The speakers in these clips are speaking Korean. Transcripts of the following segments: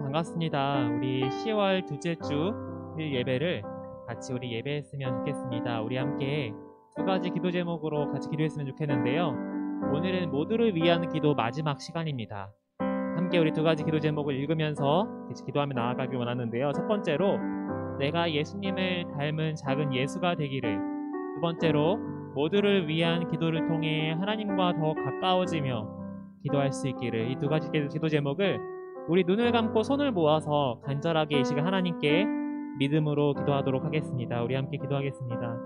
반갑습니다. 우리 10월 둘째 주 예배를 같이 우리 예배했으면 좋겠습니다. 우리 함께 두 가지 기도 제목으로 같이 기도했으면 좋겠는데요. 오늘은 모두를 위한 기도 마지막 시간입니다. 함께 우리 두 가지 기도 제목을 읽으면서 같이 기도하며 나아가길 원하는데요. 첫 번째로 내가 예수님을 닮은 작은 예수가 되기를, 두 번째로 모두를 위한 기도를 통해 하나님과 더 가까워지며 기도할 수 있기를, 이 두 가지 기도 제목을 우리 눈을 감고 손을 모아서 간절하게 이 시간 하나님께 믿음으로 기도하도록 하겠습니다. 우리 함께 기도하겠습니다.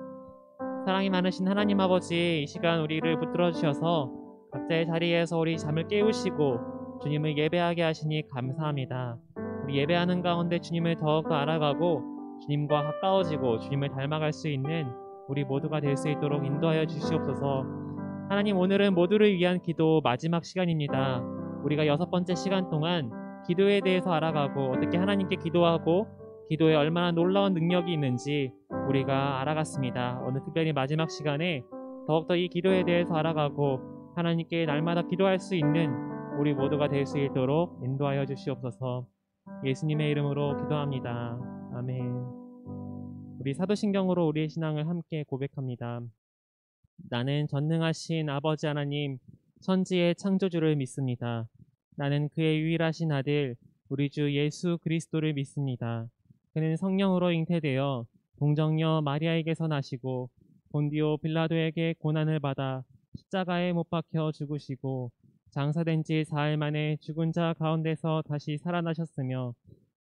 사랑이 많으신 하나님 아버지, 이 시간 우리를 붙들어 주셔서 각자의 자리에서 우리 잠을 깨우시고 주님을 예배하게 하시니 감사합니다. 우리 예배하는 가운데 주님을 더욱더 알아가고 주님과 가까워지고 주님을 닮아갈 수 있는 우리 모두가 될 수 있도록 인도하여 주시옵소서. 하나님, 오늘은 모두를 위한 기도 마지막 시간입니다. 우리가 6번째 시간 동안 기도에 대해서 알아가고 어떻게 하나님께 기도하고 기도에 얼마나 놀라운 능력이 있는지 우리가 알아갔습니다. 오늘 특별히 마지막 시간에 더욱더 이 기도에 대해서 알아가고 하나님께 날마다 기도할 수 있는 우리 모두가 될 수 있도록 인도하여 주시옵소서. 예수님의 이름으로 기도합니다. 아멘. 우리 사도신경으로 우리의 신앙을 함께 고백합니다. 나는 전능하신 아버지 하나님, 천지의 창조주를 믿습니다. 나는 그의 유일하신 아들 우리 주 예수 그리스도를 믿습니다. 그는 성령으로 잉태되어 동정녀 마리아에게서 나시고 본디오 빌라도에게 고난을 받아 십자가에 못 박혀 죽으시고 장사된 지 4일 만에 죽은 자 가운데서 다시 살아나셨으며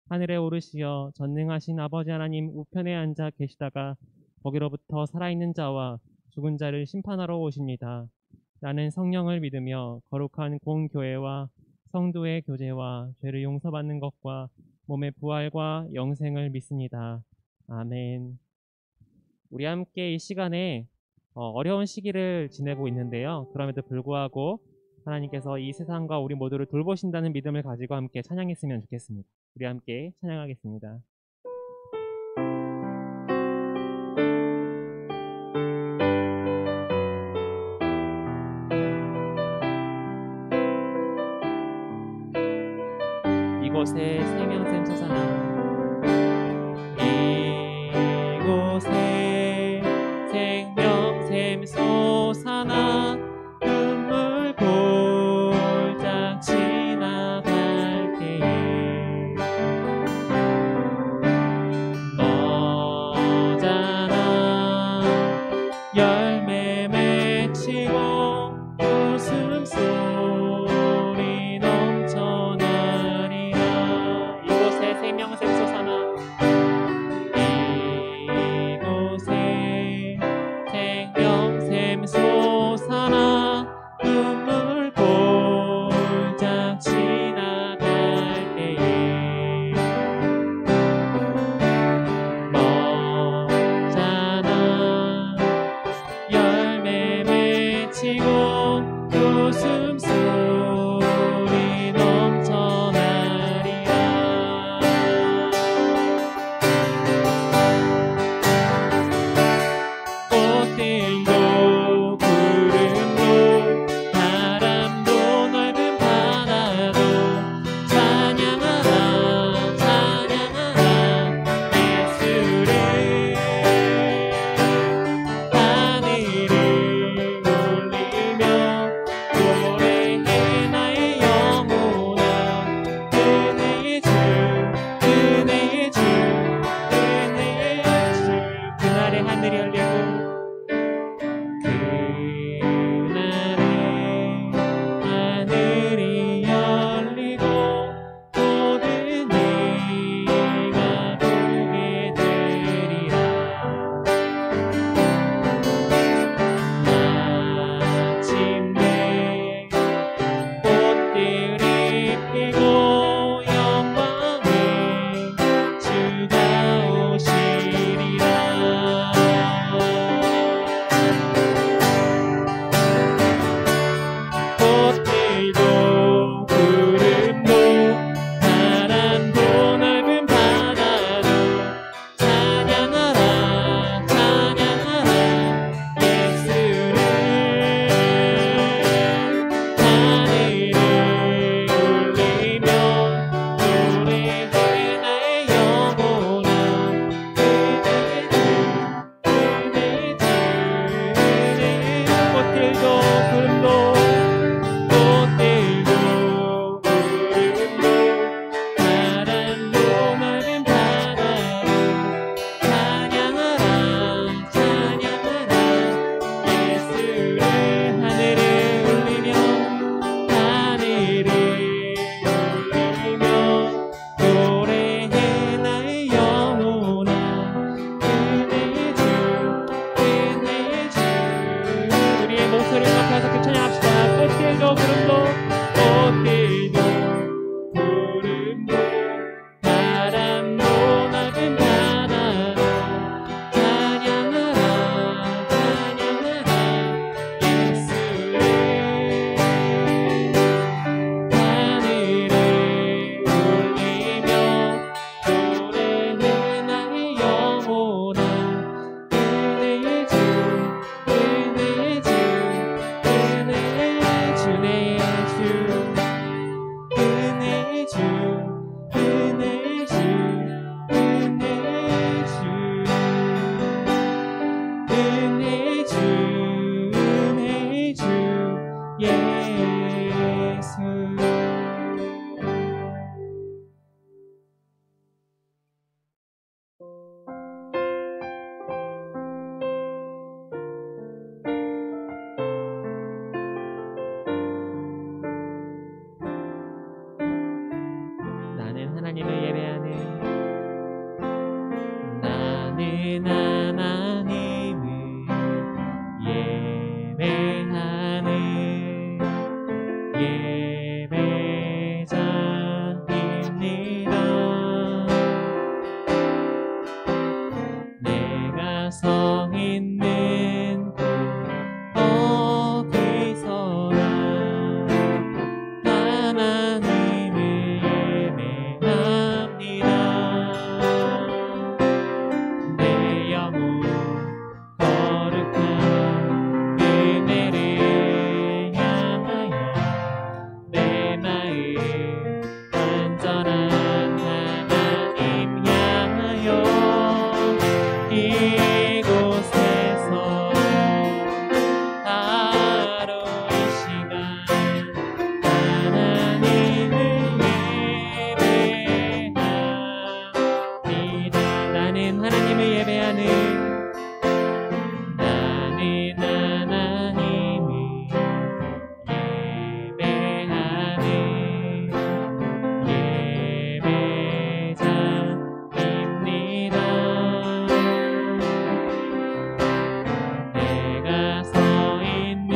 하늘에 오르시어 전능하신 아버지 하나님 우편에 앉아 계시다가 거기로부터 살아있는 자와 죽은 자를 심판하러 오십니다. 나는 성령을 믿으며 거룩한 공교회와 성도의 교제와 죄를 용서받는 것과 몸의 부활과 영생을 믿습니다. 아멘. 우리 함께 이 시간에 어려운 시기를 지내고 있는데요. 그럼에도 불구하고 하나님께서 이 세상과 우리 모두를 돌보신다는 믿음을 가지고 함께 찬양했으면 좋겠습니다. 우리 함께 찬양하겠습니다. 이곳에 생명샘 솟아나, 이곳에 생명샘 솟아나 눈물 골짝 지나갈 때에 너잖아 열매 맺히고 웃음소리 넘쳐나리라. 이곳에 생명샘 솟아나, 하나님을 예배하는 나는 하나님을 예배하는 예배자입니다. 내가 서 있는 곳 어디서나 하나님을 예배합니다. 내 영혼 거룩한 은혜를 향하여 내 마음 완전한 하나님 향하여 이곳에서 바로 이 시간 하나님을 예배합니다. 나는 하나님을 예배하는 나는 하나님을 예배하는 예배자입니다. 내가 서 있는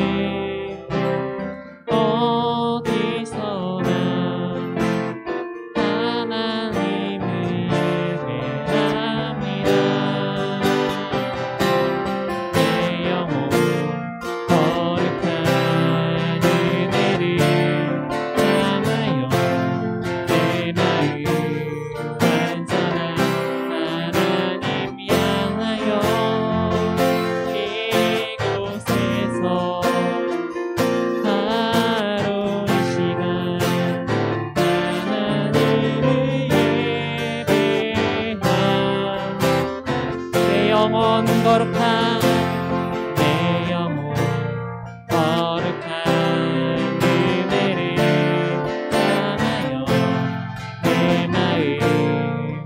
어디서나 하나님을 예배합니다. 내 영혼 거룩한 은혜를 향하여 내 마음 완전한 하나님 향하여 이곳에서 바로 이 시간 하나님을 예배합니다. 내 영혼 거룩한 내 영혼 거룩한 은혜를 향하여 내 마음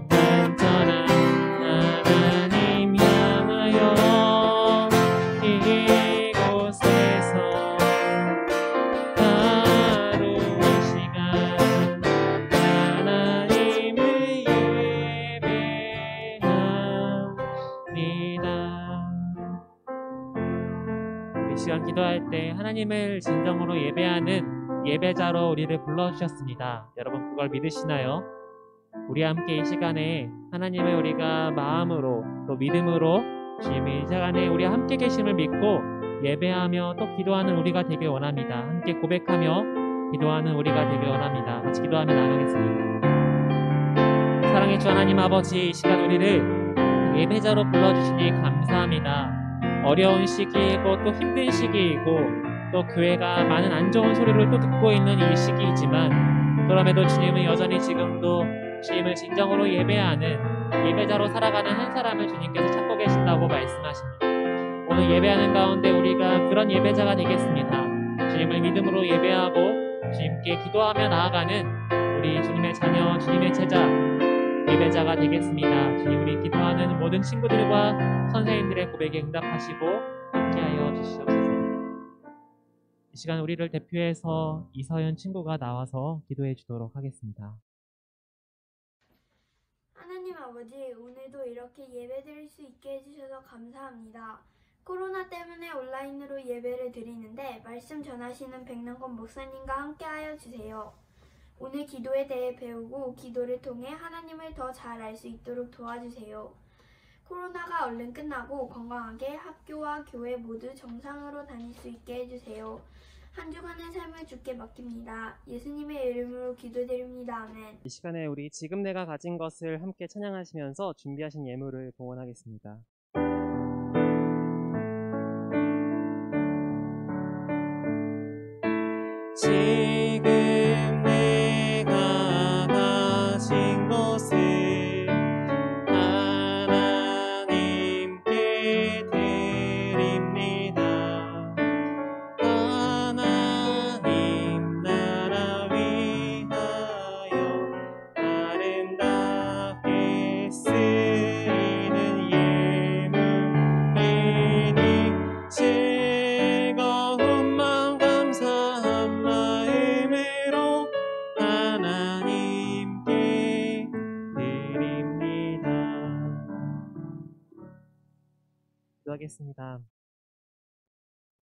완전한 하나님 향하여 이곳에서 바로 이 시간 하나님을 예배합니다. 이 시간 기도할 때 하나님을 진정으로 예배하는 예배자로 우리를 불러주셨습니다. 여러분 그걸 믿으시나요? 우리 함께 이 시간에 하나님을 우리가 마음으로 또 믿음으로 주님의 이 시간에 우리 함께 계심을 믿고 예배하며 또 기도하는 우리가 되길 원합니다. 함께 고백하며 기도하는 우리가 되길 원합니다. 같이 기도하며 나누겠습니다. 사랑의 주 하나님 아버지, 이 시간 우리를 예배자로 불러주시니 감사합니다. 어려운 시기이고 또 힘든 시기이고 또 교회가 많은 안 좋은 소리를 또 듣고 있는 이 시기이지만 그럼에도 주님은 여전히 지금도 주님을 진정으로 예배하는 예배자로 살아가는 한 사람을 주님께서 찾고 계신다고 말씀하십니다. 오늘 예배하는 가운데 우리가 그런 예배자가 되겠습니다. 주님을 믿음으로 예배하고 주님께 기도하며 나아가는 우리 주님의 자녀, 주님의 제자, 예배자가 되겠습니다. 주님, 우리 기도하는 모든 친구들과 선생님들의 고백에 응답하시고 함께하여 주시옵소서. 이 시간 우리를 대표해서 이서연 친구가 나와서 기도해 주도록 하겠습니다. 하나님 아버지, 오늘도 이렇게 예배드릴 수 있게 해주셔서 감사합니다. 코로나 때문에 온라인으로 예배를 드리는데 말씀 전하시는 백남권 목사님과 함께하여 주세요. 오늘 기도에 대해 배우고 기도를 통해 하나님을 더 잘 알 수 있도록 도와주세요. 코로나가 얼른 끝나고 건강하게 학교와 교회 모두 정상으로 다닐 수 있게 해주세요. 한 주간의 삶을 주께 맡깁니다. 예수님의 이름으로 기도드립니다. 아멘. 이 시간에 우리 지금 내가 가진 것을 함께 찬양하시면서 준비하신 예물을 봉헌하겠습니다. 지금 내가 가진 것을 하나님께 드립니다. 하나님 나라 위하여 아름답게 쓰이는 기도하겠습니다.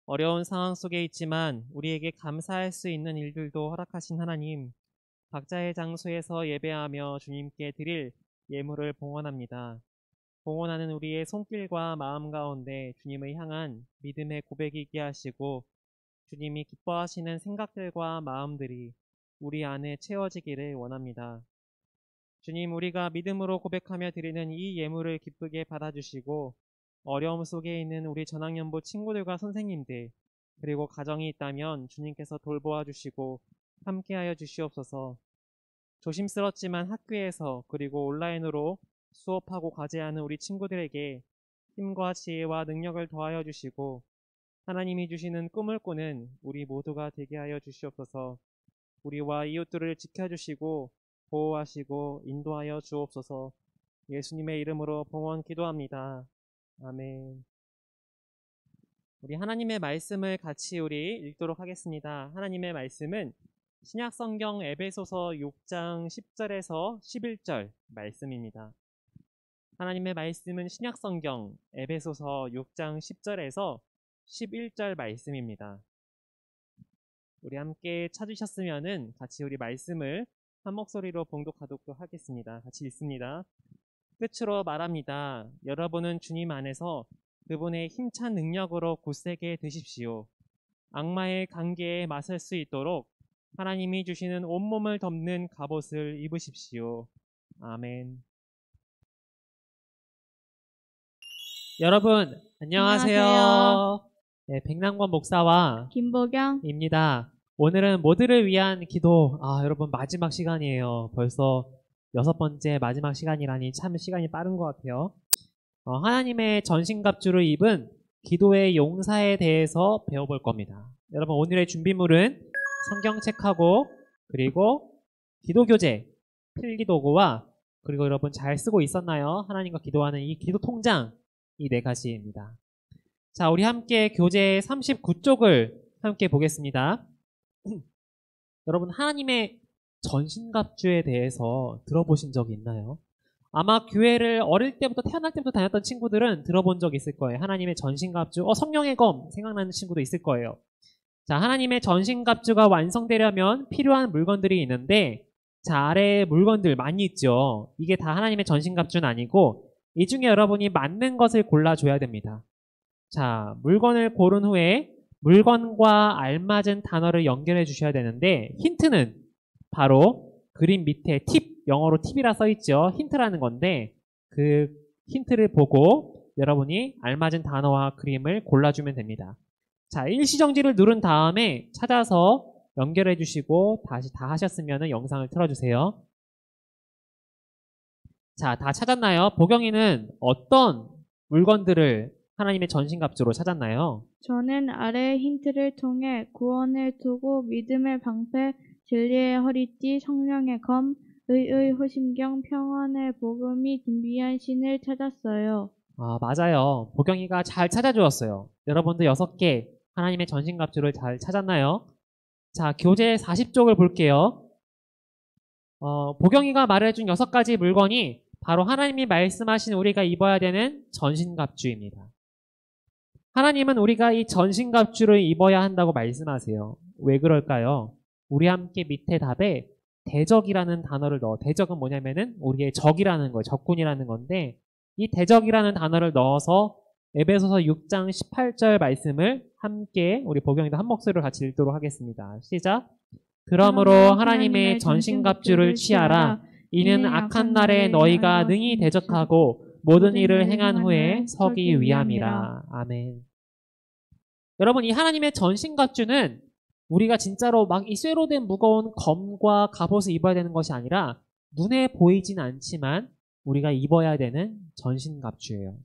어려운 상황 속에 있지만 우리에게 감사할 수 있는 일들도 허락하신 하나님, 각자의 장소에서 예배하며 주님께 드릴 예물을 봉헌합니다. 봉헌하는 우리의 손길과 마음 가운데 주님을 향한 믿음의 고백이 있게 하시고 주님이 기뻐하시는 생각들과 마음들이 우리 안에 채워지기를 원합니다. 주님, 우리가 믿음으로 고백하며 드리는 이 예물을 기쁘게 받아주시고 어려움 속에 있는 우리 전학연부 친구들과 선생님들 그리고 가정이 있다면 주님께서 돌보아 주시고 함께하여 주시옵소서. 조심스럽지만 학교에서 그리고 온라인으로 수업하고 과제하는 우리 친구들에게 힘과 지혜와 능력을 더하여 주시고 하나님이 주시는 꿈을 꾸는 우리 모두가 되게 하여 주시옵소서. 우리와 이웃들을 지켜주시고 보호하시고 인도하여 주옵소서. 예수님의 이름으로 봉헌 기도합니다. 아멘. 우리 하나님의 말씀을 같이 우리 읽도록 하겠습니다. 하나님의 말씀은 신약성경 에베소서 6장 10절에서 11절 말씀입니다. 하나님의 말씀은 신약성경 에베소서 6장 10절에서 11절 말씀입니다. 우리 함께 찾으셨으면은 같이 우리 말씀을 한 목소리로 봉독하도록 하겠습니다. 같이 읽습니다. 끝으로 말합니다. 여러분은 주님 안에서 그분의 힘찬 능력으로 굳세게 드십시오. 악마의 관계에 맞설 수 있도록 하나님이 주시는 온몸을 덮는 갑옷을 입으십시오. 아멘. 여러분 안녕하세요. 네, 백남권 목사와 김보경입니다. 오늘은 모두를 위한 기도. 여러분 마지막 시간이에요. 벌써 6번째 마지막 시간이라니 참 시간이 빠른 것 같아요. 하나님의 전신갑주를 입은 기도의 용사에 대해서 배워볼 겁니다. 여러분 오늘의 준비물은 성경책하고 그리고 기도교재, 필기도구와 그리고 여러분 잘 쓰고 있었나요? 하나님과 기도하는 이 기도 통장, 이 4가지입니다. 자, 우리 함께 교재 39쪽을 함께 보겠습니다. 여러분 하나님의 전신갑주에 대해서 들어보신 적이 있나요? 아마 교회를 어릴 때부터 태어날 때부터 다녔던 친구들은 들어본 적이 있을 거예요. 하나님의 전신갑주, 성령의 검 생각나는 친구도 있을 거예요. 자, 하나님의 전신갑주가 완성되려면 필요한 물건들이 있는데 자, 아래에 물건들 많이 있죠. 이게 다 하나님의 전신갑주는 아니고 이 중에 여러분이 맞는 것을 골라줘야 됩니다. 자, 물건을 고른 후에 물건과 알맞은 단어를 연결해 주셔야 되는데 힌트는 바로 그림 밑에 팁, 영어로 팁이라 써있죠. 힌트라는 건데 그 힌트를 보고 여러분이 알맞은 단어와 그림을 골라주면 됩니다. 자, 일시정지를 누른 다음에 찾아서 연결해 주시고 다시 다 하셨으면 영상을 틀어주세요. 자, 다 찾았나요? 보경이는 어떤 물건들을 하나님의 전신갑주로 찾았나요? 저는 아래 힌트를 통해 구원을 두고 믿음의 방패, 진리의 허리띠, 성령의 검, 의의 호심경, 평안의 복음이 준비한 신을 찾았어요. 맞아요. 보경이가 잘 찾아주었어요. 여러분도 6개 하나님의 전신갑주를 잘 찾았나요? 자, 교재 40쪽을 볼게요. 보경이가 말해준 6가지 물건이 바로 하나님이 말씀하신 우리가 입어야 되는 전신갑주입니다. 하나님은 우리가 이 전신갑주를 입어야 한다고 말씀하세요. 왜 그럴까요? 우리 함께 밑에 답에 대적이라는 단어를 넣어. 대적은 뭐냐면은 우리의 적이라는 거예요. 적군이라는 건데 이 대적이라는 단어를 넣어서 에베소서 6장 18절 말씀을 함께 우리 보경이도 한 목소리로 같이 읽도록 하겠습니다. 시작. 그러므로 하나님의 전신갑주를 취하라. 이는 악한 날에 너희가 능히 대적하고 모든 일을 행한 후에 서기 위함이라. 아멘. 여러분 이 하나님의 전신갑주는 우리가 진짜로 막 이 쇠로 된 무거운 검과 갑옷을 입어야 되는 것이 아니라 눈에 보이진 않지만 우리가 입어야 되는 전신갑주예요.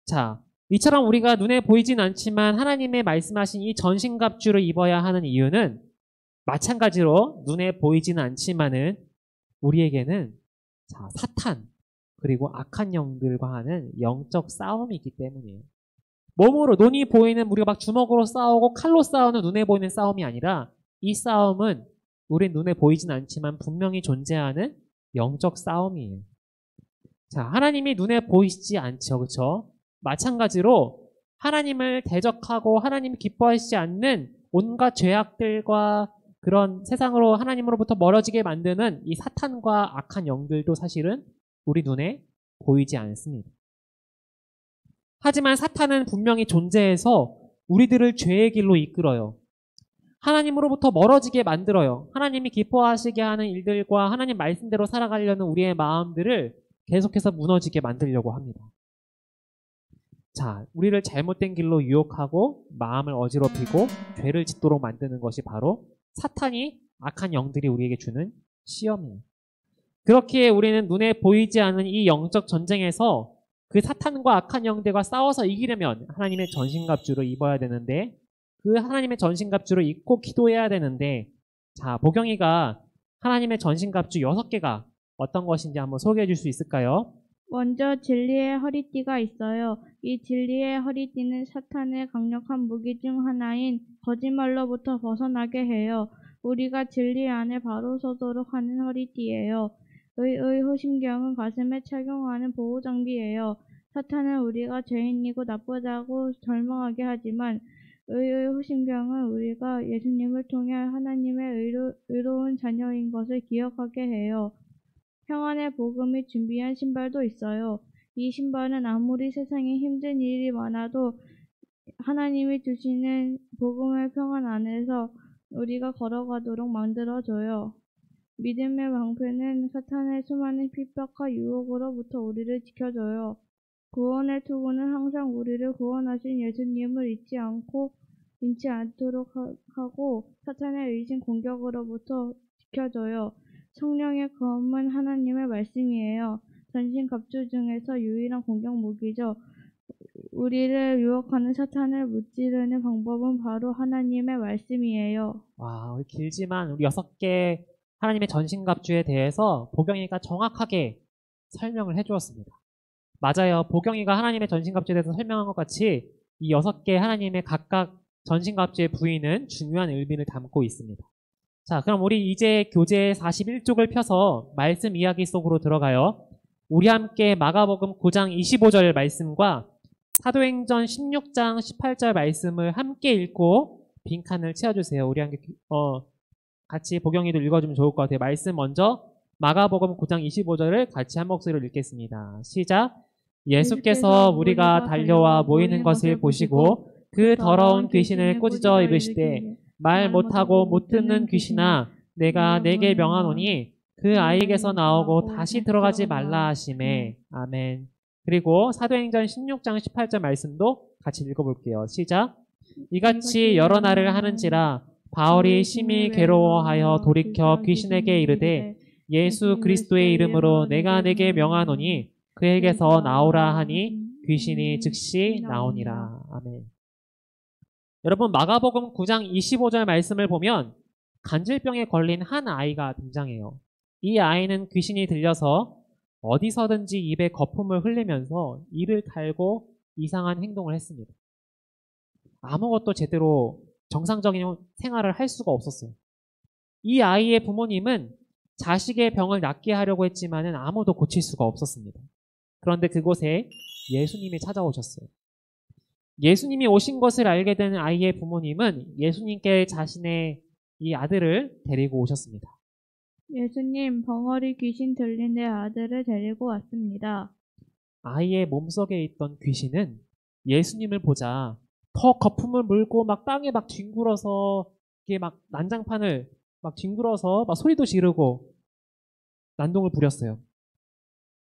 자, 이처럼 우리가 눈에 보이진 않지만 하나님의 말씀하신 이 전신갑주를 입어야 하는 이유는 마찬가지로 눈에 보이진 않지만은 우리에게는 자, 사탄 그리고 악한 영들과 하는 영적 싸움이 있기 때문이에요. 몸으로 눈이 보이는 우리가 막 주먹으로 싸우고 칼로 싸우는 눈에 보이는 싸움이 아니라 이 싸움은 우리 눈에 보이진 않지만 분명히 존재하는 영적 싸움이에요. 자, 하나님이 눈에 보이시지 않죠. 그렇죠? 마찬가지로 하나님을 대적하고 하나님 기뻐하시지 않는 온갖 죄악들과 그런 세상으로 하나님으로부터 멀어지게 만드는 이 사탄과 악한 영들도 사실은 우리 눈에 보이지 않습니다. 하지만 사탄은 분명히 존재해서 우리들을 죄의 길로 이끌어요. 하나님으로부터 멀어지게 만들어요. 하나님이 기뻐하시게 하는 일들과 하나님 말씀대로 살아가려는 우리의 마음들을 계속해서 무너지게 만들려고 합니다. 자, 우리를 잘못된 길로 유혹하고 마음을 어지럽히고 죄를 짓도록 만드는 것이 바로 사탄이 악한 영들이 우리에게 주는 시험이에요. 그렇기에 우리는 눈에 보이지 않는 이 영적 전쟁에서 그 사탄과 악한 영들과 싸워서 이기려면 하나님의 전신갑주를 입어야 되는데, 그 하나님의 전신갑주를 입고 기도해야 되는데, 자, 보경이가 하나님의 전신갑주 6개가 어떤 것인지 한번 소개해 줄 수 있을까요? 먼저 진리의 허리띠가 있어요. 이 진리의 허리띠는 사탄의 강력한 무기 중 하나인 거짓말로부터 벗어나게 해요. 우리가 진리 안에 바로 서도록 하는 허리띠예요. 의의 호심경은 가슴에 착용하는 보호장비예요. 사탄은 우리가 죄인이고 나쁘다고 절망하게 하지만 의의 호심경은 우리가 예수님을 통해 하나님의 의로운 자녀인 것을 기억하게 해요. 평안의 복음이 준비한 신발도 있어요. 이 신발은 아무리 세상에 힘든 일이 많아도 하나님이 주시는 복음의 평안 안에서 우리가 걸어가도록 만들어줘요. 믿음의 방패는 사탄의 수많은 핍박과 유혹으로부터 우리를 지켜줘요. 구원의 투구는 항상 우리를 구원하신 예수님을 잊지 않도록 하고 사탄의 의심 공격으로부터 지켜줘요. 성령의 검은 하나님의 말씀이에요. 전신갑주 중에서 유일한 공격 무기죠. 우리를 유혹하는 사탄을 무찌르는 방법은 바로 하나님의 말씀이에요. 와, 우리 길지만 우리 6개 하나님의 전신갑주에 대해서 보경이가 정확하게 설명을 해주었습니다. 맞아요. 보경이가 하나님의 전신갑주에 대해서 설명한 것 같이 이 6개 하나님의 각각 전신갑주의 부위는 중요한 의미를 담고 있습니다. 자, 그럼 우리 이제 교재 41쪽을 펴서 말씀 이야기 속으로 들어가요. 우리 함께 마가복음 9장 25절 말씀과 사도행전 16장 18절 말씀을 함께 읽고 빈칸을 채워주세요. 우리 함께 같이 보경이도 읽어주면 좋을 것 같아요. 말씀 먼저 마가복음 9장 25절을 같이 한 목소리로 읽겠습니다. 시작. 예수께서 우리가 달려와 모이는 것을 보시고 그 더러운 귀신을 꾸짖어 이르시되 말 못하고 못 듣는 귀신아 내가 내게 명하노니 그 아이에게서 나오고 다시 들어가지 말라 하시매. 아멘. 그리고 사도행전 16장 18절 말씀도 같이 읽어볼게요. 시작. 이같이 여러 날을 하는지라 바울이 심히 괴로워하여 돌이켜 귀신에게 이르되 예수 그리스도의 이름으로 내가 내게 명하노니 그에게서 나오라 하니 귀신이 즉시 나오니라. 아멘. 여러분, 마가복음 9장 25절 말씀을 보면 간질병에 걸린 한 아이가 등장해요. 이 아이는 귀신이 들려서 어디서든지 입에 거품을 흘리면서 이를 달고 이상한 행동을 했습니다. 아무것도 제대로 정상적인 생활을 할 수가 없었어요. 이 아이의 부모님은 자식의 병을 낫게 하려고 했지만 아무도 고칠 수가 없었습니다. 그런데 그곳에 예수님이 찾아오셨어요. 예수님이 오신 것을 알게 된 아이의 부모님은 예수님께 자신의 이 아들을 데리고 오셨습니다. 예수님, 벙어리 귀신 들린 내 아들을 데리고 왔습니다. 아이의 몸속에 있던 귀신은 예수님을 보자 더 거품을 물고 막 땅에 막 뒹굴어서 이게 막 난장판을 막 뒹굴어서 막 소리도 지르고 난동을 부렸어요.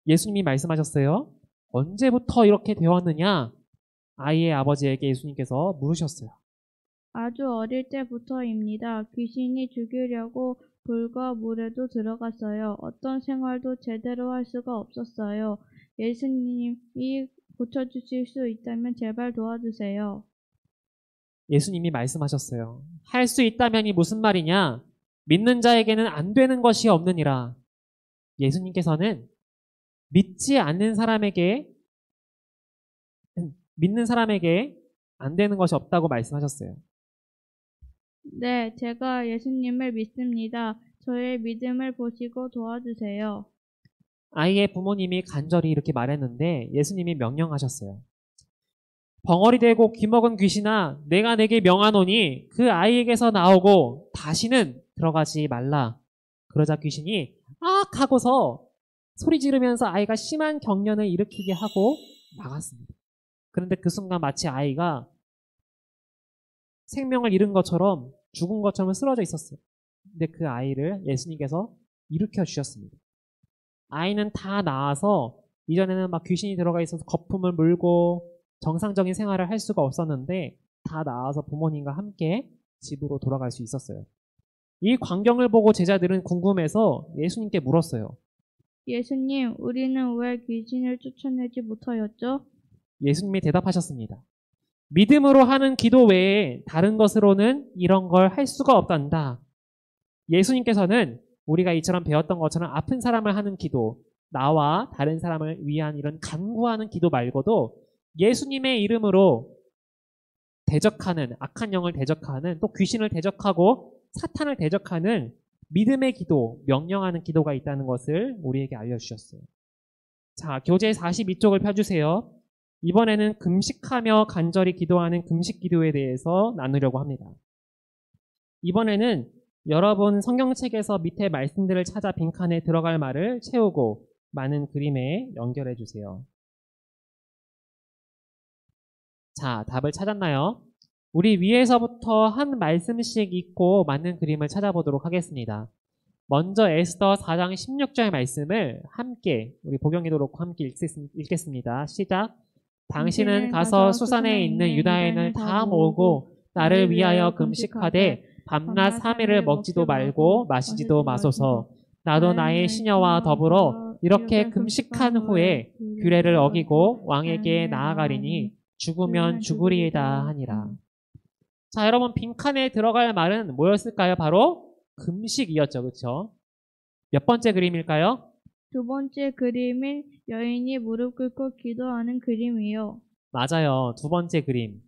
예수님이 말씀하셨어요. 언제부터 이렇게 되었느냐? 아이의 아버지에게 예수님께서 물으셨어요. 아주 어릴 때부터입니다. 귀신이 죽이려고 불과 물에도 들어갔어요. 어떤 생활도 제대로 할 수가 없었어요. 예수님이 고쳐주실 수 있다면 제발 도와주세요. 예수님이 말씀하셨어요. 할 수 있다면이 무슨 말이냐? 믿는 자에게는 안 되는 것이 없느니라. 예수님께서는 믿지 않는 사람에게 믿는 사람에게 안 되는 것이 없다고 말씀하셨어요. 네, 제가 예수님을 믿습니다. 저의 믿음을 보시고 도와주세요. 아이의 부모님이 간절히 이렇게 말했는데 예수님이 명령하셨어요. 벙어리 되고 귀먹은 귀신아 내가 내게 명하노니 그 아이에게서 나오고 다시는 들어가지 말라. 그러자 귀신이 악 하고서 소리 지르면서 아이가 심한 경련을 일으키게 하고 나갔습니다. 그런데 그 순간 마치 아이가 생명을 잃은 것처럼 죽은 것처럼 쓰러져 있었어요. 근데 그 아이를 예수님께서 일으켜 주셨습니다. 아이는 다 나아서 이전에는 막 귀신이 들어가 있어서 거품을 물고 정상적인 생활을 할 수가 없었는데 다 나아서 부모님과 함께 집으로 돌아갈 수 있었어요. 이 광경을 보고 제자들은 궁금해서 예수님께 물었어요. 예수님, 우리는 왜 귀신을 쫓아내지 못하였죠? 예수님이 대답하셨습니다. 믿음으로 하는 기도 외에 다른 것으로는 이런 걸 할 수가 없단다. 예수님께서는 우리가 이처럼 배웠던 것처럼 아픈 사람을 하는 기도, 나와 다른 사람을 위한 이런 간구하는 기도 말고도 예수님의 이름으로 대적하는, 악한 영을 대적하는, 또 귀신을 대적하고 사탄을 대적하는 믿음의 기도, 명령하는 기도가 있다는 것을 우리에게 알려주셨어요. 자, 교재 42쪽을 펴주세요. 이번에는 금식하며 간절히 기도하는 금식 기도에 대해서 나누려고 합니다. 이번에는 여러분 성경책에서 밑에 말씀들을 찾아 빈칸에 들어갈 말을 채우고 많은 그림에 연결해 주세요. 자, 답을 찾았나요? 우리 위에서부터 한 말씀씩 읽고 맞는 그림을 찾아보도록 하겠습니다. 먼저 에스더 4장 16절 말씀을 함께 우리 복용기도 놓고 함께 읽겠습니다. 시작. 당신은 가서 수산에 있는 유다인을 다 모으고 나를 위하여 금식하되 밤낮 3일을 먹지도 말고 마시지도 마소서. 나도 나의 시녀와 더불어 이렇게 금식한 후에 규례를 어기고 왕에게 나아가리니 죽으면 죽으리이다 하니라. 자, 여러분 빈칸에 들어갈 말은 뭐였을까요? 바로 금식이었죠. 그렇죠? 몇 번째 그림일까요? 두 번째 그림은 여인이 무릎 꿇고 기도하는 그림이요. 맞아요. 두 번째 그림.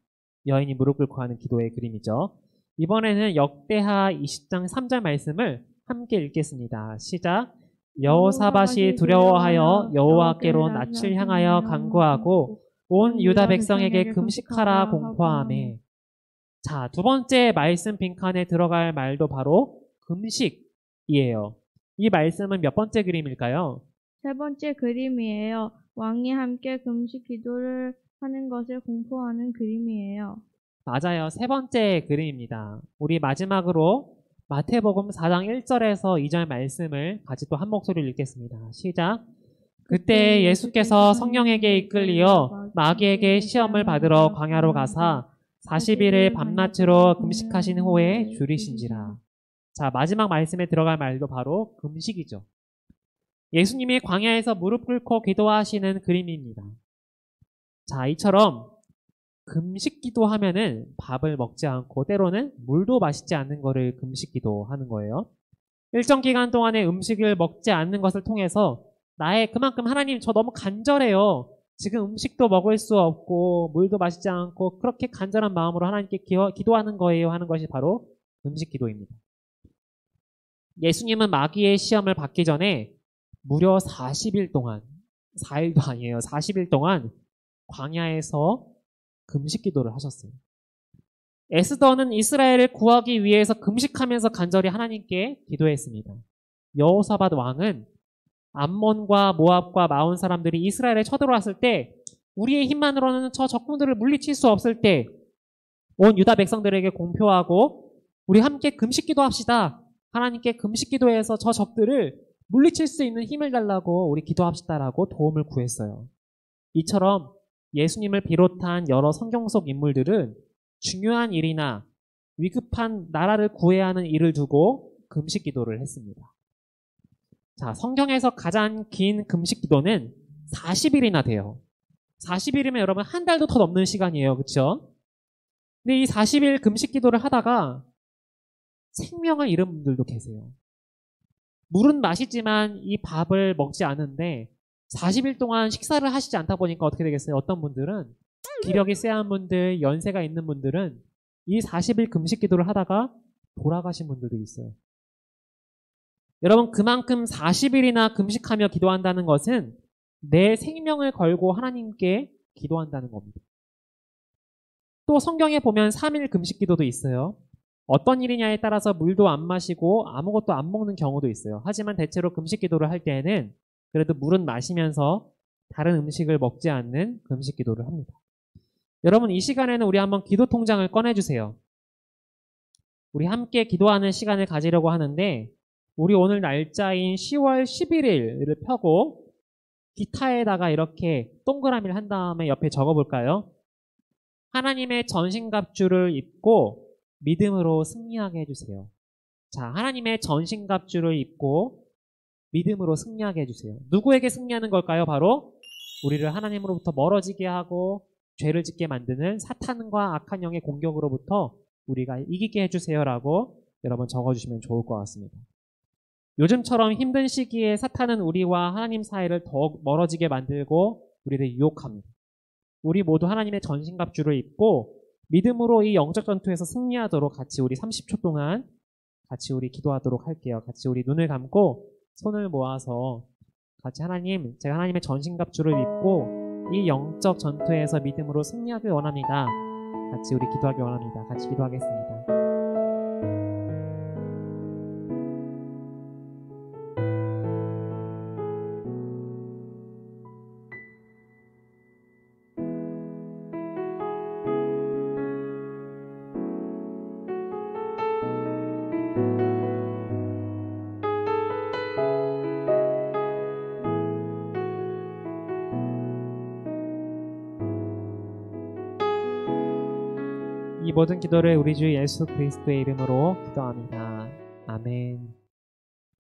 여인이 무릎 꿇고 하는 기도의 그림이죠. 이번에는 역대하 20장 3절 말씀을 함께 읽겠습니다. 시작. 여호사밧이 두려워하여 여호와께로 낯을 향하여 간구하고 온 유다 백성에게 금식하라 공포하매. 자, 두 번째 말씀 빈칸에 들어갈 말도 바로 금식이에요. 이 말씀은 몇 번째 그림일까요? 세 번째 그림이에요. 왕이 함께 금식 기도를 하는 것을 공포하는 그림이에요. 맞아요. 세 번째 그림입니다. 우리 마지막으로 마태복음 4장 1절에서 2절 말씀을 같이 또 한 목소리로 읽겠습니다. 시작. 그때 예수께서 성령에게 이끌리어 마귀에게 시험을 받으러 광야로 가사 40일을 밤낮으로 금식하신 후에 줄이신지라. 자, 마지막 말씀에 들어갈 말도 바로 금식이죠. 예수님이 광야에서 무릎 꿇고 기도하시는 그림입니다. 자, 이처럼 금식 기도하면은 밥을 먹지 않고 때로는 물도 마시지 않는 거를 금식 기도하는 거예요. 일정 기간 동안의 음식을 먹지 않는 것을 통해서 나의 그만큼 하나님 저 너무 간절해요. 지금 음식도 먹을 수 없고 물도 마시지 않고 그렇게 간절한 마음으로 하나님께 기도하는 거예요 하는 것이 바로 금식 기도입니다. 예수님은 마귀의 시험을 받기 전에 무려 40일 동안, 4일도 아니에요. 40일 동안 광야에서 금식 기도를 하셨어요. 에스더는 이스라엘을 구하기 위해서 금식하면서 간절히 하나님께 기도했습니다. 여호사밧 왕은 암몬과 모압과 마온 사람들이 이스라엘에 쳐들어왔을 때 우리의 힘만으로는 저 적군들을 물리칠 수 없을 때 온 유다 백성들에게 공표하고 우리 함께 금식 기도합시다. 하나님께 금식 기도해서 저 적들을 물리칠 수 있는 힘을 달라고 우리 기도합시다라고 도움을 구했어요. 이처럼 예수님을 비롯한 여러 성경 속 인물들은 중요한 일이나 위급한 나라를 구해야 하는 일을 두고 금식 기도를 했습니다. 자, 성경에서 가장 긴 금식 기도는 40일이나 돼요. 40일이면 여러분 한 달도 더 넘는 시간이에요. 그렇죠? 근데 이 40일 금식 기도를 하다가 생명을 잃은 분들도 계세요. 물은 마시지만 이 밥을 먹지 않는데 40일 동안 식사를 하시지 않다 보니까 어떻게 되겠어요? 어떤 분들은 기력이 쎄한 분들, 연세가 있는 분들은 이 40일 금식 기도를 하다가 돌아가신 분들도 있어요. 여러분 그만큼 40일이나 금식하며 기도한다는 것은 내 생명을 걸고 하나님께 기도한다는 겁니다. 또 성경에 보면 3일 금식 기도도 있어요. 어떤 일이냐에 따라서 물도 안 마시고 아무것도 안 먹는 경우도 있어요. 하지만 대체로 금식 기도를 할 때에는 그래도 물은 마시면서 다른 음식을 먹지 않는 금식 기도를 합니다. 여러분, 이 시간에는 우리 한번 기도 통장을 꺼내주세요. 우리 함께 기도하는 시간을 가지려고 하는데, 우리 오늘 날짜인 10월 11일을 펴고 기타에다가 이렇게 동그라미를 한 다음에 옆에 적어볼까요? 하나님의 전신갑주를 입고 믿음으로 승리하게 해주세요. 자, 하나님의 전신갑주를 입고 믿음으로 승리하게 해주세요. 누구에게 승리하는 걸까요? 바로 우리를 하나님으로부터 멀어지게 하고 죄를 짓게 만드는 사탄과 악한 영의 공격으로부터 우리가 이기게 해주세요라고 여러분 적어주시면 좋을 것 같습니다. 요즘처럼 힘든 시기에 사탄은 우리와 하나님 사이를 더욱 멀어지게 만들고 우리를 유혹합니다. 우리 모두 하나님의 전신갑주를 입고 믿음으로 이 영적 전투에서 승리하도록 같이 우리 30초 동안 같이 우리 기도하도록 할게요. 같이 우리 눈을 감고 손을 모아서 같이 하나님, 제가 하나님의 전신갑주를 입고 이 영적 전투에서 믿음으로 승리하길 원합니다. 같이 우리 기도하길 원합니다. 같이 기도하겠습니다. 이 모든 기도를 우리 주 예수 그리스도의 이름으로 기도합니다. 아멘.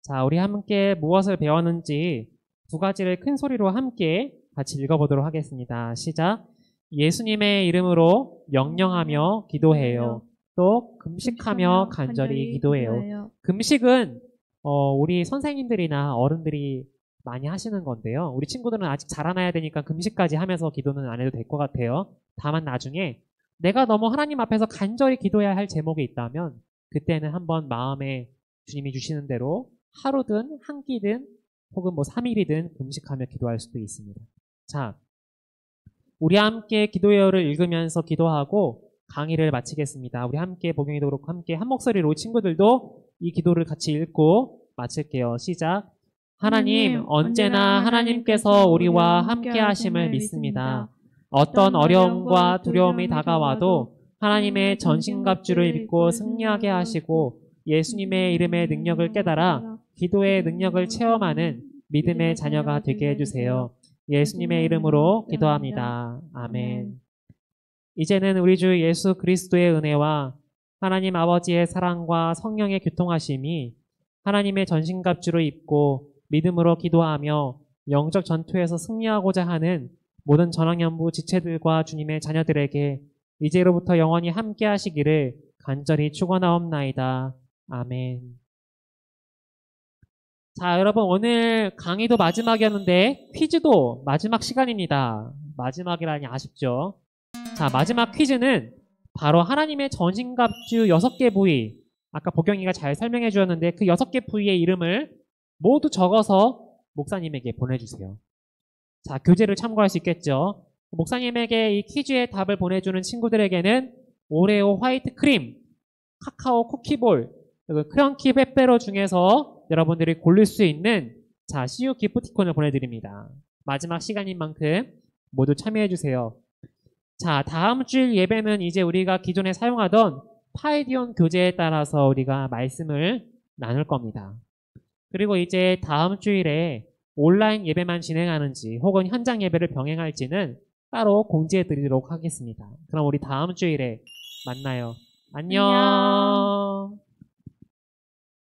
자, 우리 함께 무엇을 배웠는지 두 가지를 큰 소리로 함께 같이 읽어보도록 하겠습니다. 시작. 예수님의 이름으로 명령하며 기도해요. 또 금식하며 간절히 기도해요. 금식은 우리 선생님들이나 어른들이 많이 하시는 건데요. 우리 친구들은 아직 자라나야 되니까 금식까지 하면서 기도는 안 해도 될 것 같아요. 다만 나중에 내가 너무 하나님 앞에서 간절히 기도해야 할 제목이 있다면 그때는 한번 마음에 주님이 주시는 대로 하루든 한 끼든 혹은 3일이든 금식하며 기도할 수도 있습니다. 자, 우리 함께 기도회를 읽으면서 기도하고 강의를 마치겠습니다. 우리 함께 복용이도록 함께 한 목소리로 친구들도 이 기도를 같이 읽고 마칠게요. 시작. 하나님, 언제나 하나님께서 우리와 함께 하심을 믿습니다. 어떤 어려움과 두려움이 다가와도 하나님의 전신갑주를 입고 승리하게 하시고 예수님의 이름의 능력을 깨달아 기도의 능력을 체험하는 믿음의 자녀가 되게 해주세요. 예수님의 이름으로 기도합니다. 아멘. 이제는 우리 주 예수 그리스도의 은혜와 하나님 아버지의 사랑과 성령의 교통하심이 하나님의 전신갑주를 입고 믿음으로 기도하며 영적 전투에서 승리하고자 하는 모든 전학연부 지체들과 주님의 자녀들에게 이제로부터 영원히 함께 하시기를 간절히 축원하옵나이다. 아멘. 자, 여러분, 오늘 강의도 마지막이었는데 퀴즈도 마지막 시간입니다. 마지막이라니 아쉽죠? 자, 마지막 퀴즈는 바로 하나님의 전신갑주 6개 부위, 아까 보경이가 잘 설명해 주었는데 그 6개 부위의 이름을 모두 적어서 목사님에게 보내주세요. 자, 교재를 참고할 수 있겠죠? 목사님에게 이 퀴즈의 답을 보내주는 친구들에게는 오레오 화이트 크림, 카카오 쿠키볼, 크런키 빼빼로 중에서 여러분들이 고를 수 있는 자, CU 기프티콘을 보내드립니다. 마지막 시간인 만큼 모두 참여해주세요. 자, 다음 주일 예배는 이제 우리가 기존에 사용하던 파이디온 교재에 따라서 우리가 말씀을 나눌 겁니다. 그리고 이제 다음 주일에 온라인 예배만 진행하는지 혹은 현장 예배를 병행할지는 따로 공지해 드리도록 하겠습니다. 그럼 우리 다음 주일에 만나요. 안녕.